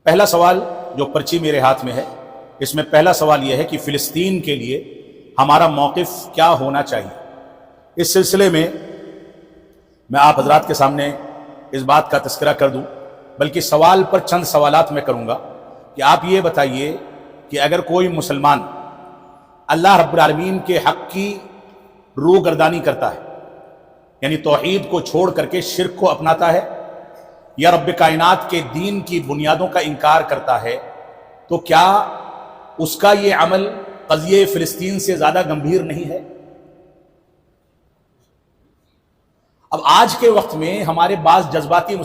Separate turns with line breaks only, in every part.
پہلا سوال جو پرچی میرے ہاتھ میں ہے، اس میں پہلا سوال یہ ہے کہ فلسطین کے لیے ہمارا موقف کیا ہونا چاہیے۔ اس سلسلے میں آپ حضرات کے سامنے اس بات کا تذکرہ کر دوں، بلکہ سوال پر چند سوالات میں کروں گا کہ آپ یہ بتائیے کہ اگر کوئی مسلمان اللہ رب العالمین کے حق کی روگردانی کرتا ہے، یعنی توحید کو چھوڑ کر کے شرک کو اپناتا ہے، یا رب کائنات کے دین کی بنیادوں کا انکار کرتا ہے، تو کیا اس کا یہ عمل قضیہ فلسطین سے زیادہ گمبھیر نہیں ہے؟ اب آج کے وقت میں ہمارے بعض جذباتی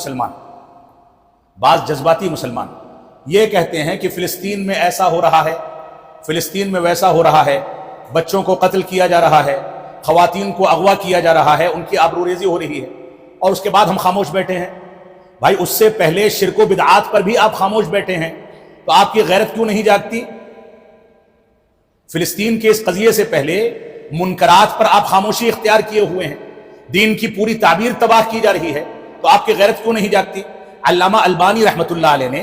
مسلمان یہ کہتے ہیں کہ فلسطین میں ایسا ہو رہا ہے، فلسطین میں ویسا ہو رہا ہے، بچوں کو قتل کیا جا رہا ہے، خواتین کو اغوا کیا جا رہا ہے، ان کی آبروریزی ہو رہی ہے، اور اس کے بعد ہم خاموش بیٹھے ہیں۔ بھائی اس سے پہلے شرک و بدعات پر بھی آپ خاموش بیٹھے ہیں، تو آپ کی غیرت کیوں نہیں جاگتی؟ فلسطین کے اس قضیے سے پہلے منکرات پر آپ خاموشی اختیار کیے ہوئے ہیں، دین کی پوری تعبیر تباہ کی جا رہی ہے، تو آپ کی غیرت کیوں نہیں جاگتی؟ علامہ البانی رحمۃ اللہ علیہ نے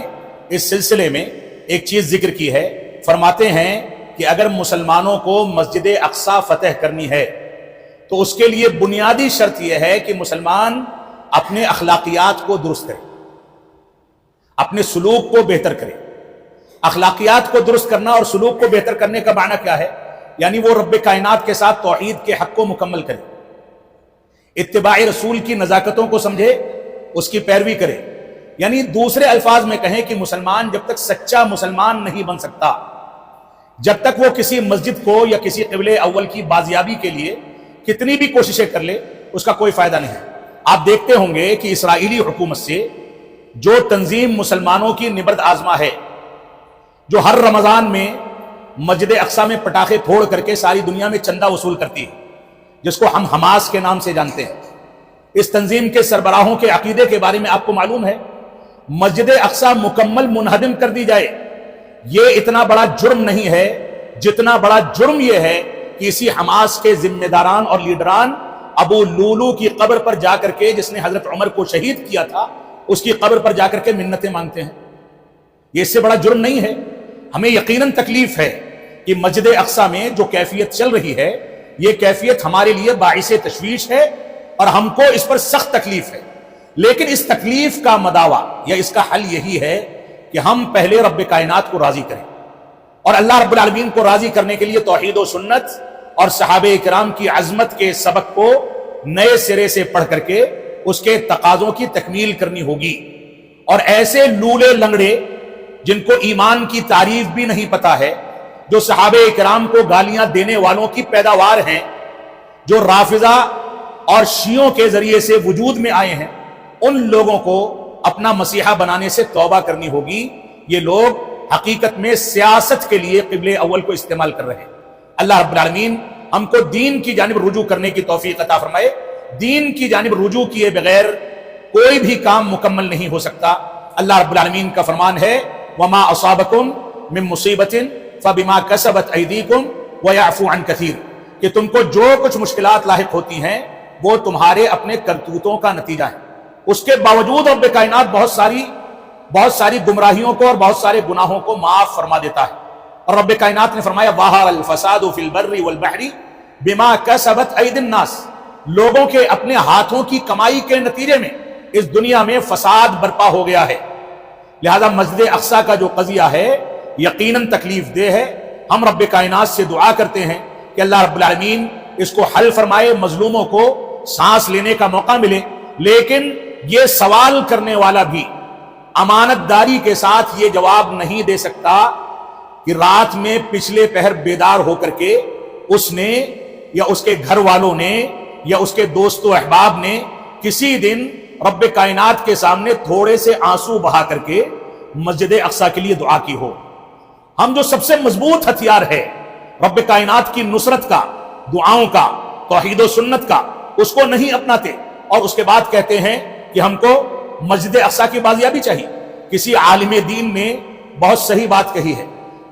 اس سلسلے میں ایک چیز ذکر کی ہے، فرماتے ہیں کہ اگر مسلمانوں کو مسجد اقصی فتح کرنی ہے تو اس کے لیے بنیادی شرط یہ ہے کہ مسلمان اپنے اخلاقیات کو درست کرے، اپنے سلوک کو بہتر کرے۔ اخلاقیات کو درست کرنا اور سلوک کو بہتر کرنے کا معنی کیا ہے؟ یعنی وہ رب کائنات کے ساتھ توحید کے حق کو مکمل کرے، اتباع رسول کی نزاکتوں کو سمجھے، اس کی پیروی کرے۔ یعنی دوسرے الفاظ میں کہیں کہ مسلمان جب تک سچا مسلمان نہیں بن سکتا، جب تک وہ کسی مسجد کو یا کسی قبلہ اول کی بازیابی کے لیے کتنی بھی کوششیں کر لے، اس کا کوئی فائدہ نہیں ہے۔ آپ دیکھتے ہوں گے کہ اسرائیلی حکومت سے جو تنظیم مسلمانوں کی نبرد آزما ہے، جو ہر رمضان میں مسجد اقصی میں پٹاخے پھوڑ کر کے ساری دنیا میں چندہ وصول کرتی ہے، جس کو ہم حماس کے نام سے جانتے ہیں، اس تنظیم کے سربراہوں کے عقیدے کے بارے میں آپ کو معلوم ہے؟ مسجد اقصی مکمل منہدم کر دی جائے، یہ اتنا بڑا جرم نہیں ہے جتنا بڑا جرم یہ ہے کہ اسی حماس کے ذمہ داران اور لیڈران ابو لولو کی قبر پر جا کر کے، جس نے حضرت عمر کو شہید کیا تھا، اس کی قبر پر جا کر کے منتیں مانگتے ہیں۔ یہ اس سے بڑا جرم نہیں ہے۔ ہمیں یقیناً تکلیف ہے کہ مسجد اقصی میں جو کیفیت چل رہی ہے، یہ کیفیت ہمارے لیے باعث تشویش ہے اور ہم کو اس پر سخت تکلیف ہے، لیکن اس تکلیف کا مداوا یا اس کا حل یہی ہے کہ ہم پہلے رب کائنات کو راضی کریں، اور اللہ رب العالمین کو راضی کرنے کے لیے توحید و سنت اور صحابہ کرام کی عظمت کے سبق کو نئے سرے سے پڑھ کر کے اس کے تقاضوں کی تکمیل کرنی ہوگی۔ اور ایسے لولے لنگڑے جن کو ایمان کی تعریف بھی نہیں پتا ہے، جو صحابہ کرام کو گالیاں دینے والوں کی پیداوار ہیں، جو رافضہ اور شیعوں کے ذریعے سے وجود میں آئے ہیں، ان لوگوں کو اپنا مسیحا بنانے سے توبہ کرنی ہوگی۔ یہ لوگ حقیقت میں سیاست کے لیے قبلہ اول کو استعمال کر رہے ہیں۔ اللہ رب العالمین ہم کو دین کی جانب رجوع کرنے کی توفیق عطا فرمائے۔ دین کی جانب رجوع کیے بغیر کوئی بھی کام مکمل نہیں ہو سکتا۔ اللہ رب العالمین کا فرمان ہے وَمَا أَصَابَكُم مِّن مُّصِيبَةٍ فَبِمَا كَسَبَتْ أَيْدِيكُمْ وَيَعْفُو عَن كَثِيرٍ، کہ تم کو جو کچھ مشکلات لاحق ہوتی ہیں وہ تمہارے اپنے کرتوتوں کا نتیجہ ہے۔ اس کے باوجود رب کائنات بہت ساری گمراہیوں کو اور بہت سارے گناہوں کو معاف فرما دیتا ہے، اور رب کائنات نے فرمایا ظَهَرَ الْفَسَادُ فِي الْبَرِّ وَالْبَحْرِ بِمَا كَسَبَتْ أَيْدِي النَّاسِ، لوگوں کے اپنے ہاتھوں کی کمائی کے نتیجے میں اس دنیا میں فساد برپا ہو گیا ہے۔ لہذا مسجد اقصی کا جو قضیہ ہے یقیناً تکلیف دہ ہے۔ ہم رب کائنات سے دعا کرتے ہیں کہ اللہ رب العالمین اس کو حل فرمائے، مظلوموں کو سانس لینے کا موقع ملے، لیکن یہ سوال کرنے والا بھی امانت داری کے ساتھ یہ جواب نہیں دے سکتا کہ رات میں پچھلے پہر بیدار ہو کر کے اس نے یا اس کے گھر والوں نے یا اس کے دوست و احباب نے کسی دن رب کائنات کے سامنے تھوڑے سے آنسو بہا کر کے مسجد اقصی کے لیے دعا کی ہو۔ ہم جو سب سے مضبوط ہتھیار ہے رب کائنات کی نصرت کا، دعاؤں کا، توحید و سنت کا، اس کو نہیں اپناتے، اور اس کے بعد کہتے ہیں کہ ہم کو مسجد اقصی کی بازیابی چاہیے۔ کسی عالم دین نے بہت صحیح بات کہی ہے،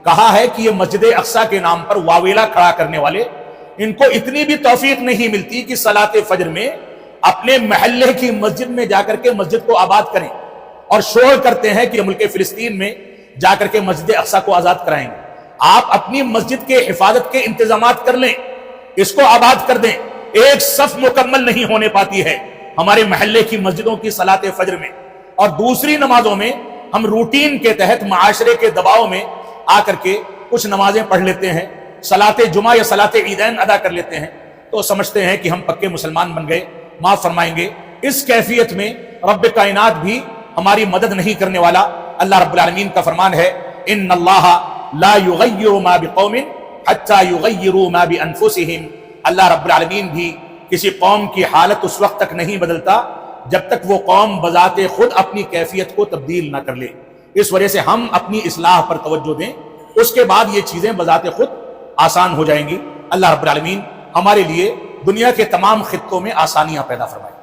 کہا ہے کہ یہ مسجد اقصی کے نام پر واویلا کھڑا کرنے والے، ان کو اتنی بھی توفیق نہیں ملتی کہ صلاۃ فجر میں اپنے محلے کی مسجد میں جا کر کے مسجد کو آباد کریں۔ اور شور کرتے ہیں کہ ملک فلسطین میں جا کر کے مسجد اقصی کو آزاد کرائیں گے۔ آپ اپنی مسجد کے حفاظت کے انتظامات کر لیں، اس کو آباد کر دیں۔ ایک صف مکمل نہیں ہونے پاتی ہے ہمارے محلے کی مسجدوں کی صلاۃ فجر میں، اور دوسری نمازوں میں ہم روٹین کے تحت معاشرے کے دباؤ میں آ کر کے کچھ نمازیں پڑھ لیتے ہیں، صلاۃ جمعہ یا صلاۃ عیدین ادا کر لیتے ہیں، تو سمجھتے ہیں کہ ہم پکے مسلمان بن گئے، معاف فرمائیں گے۔ اس کیفیت میں رب کائنات بھی ہماری مدد نہیں کرنے والا۔ اللہ رب العالمین کا فرمان ہے، ان اللہ لا یغیر ما بقوم حتی یغیروا ما بانفسہم۔ اللہ رب العالمین بھی کسی قوم کی حالت اس وقت تک نہیں بدلتا جب تک وہ قوم بذات خود اپنی کیفیت کو تبدیل نہ کر لے۔ اس وجہ سے ہم اپنی اصلاح پر توجہ دیں، اس کے بعد یہ چیزیں بذات خود آسان ہو جائیں گی۔ اللہ رب العالمین ہمارے لیے دنیا کے تمام خطوں میں آسانیاں پیدا فرمائے۔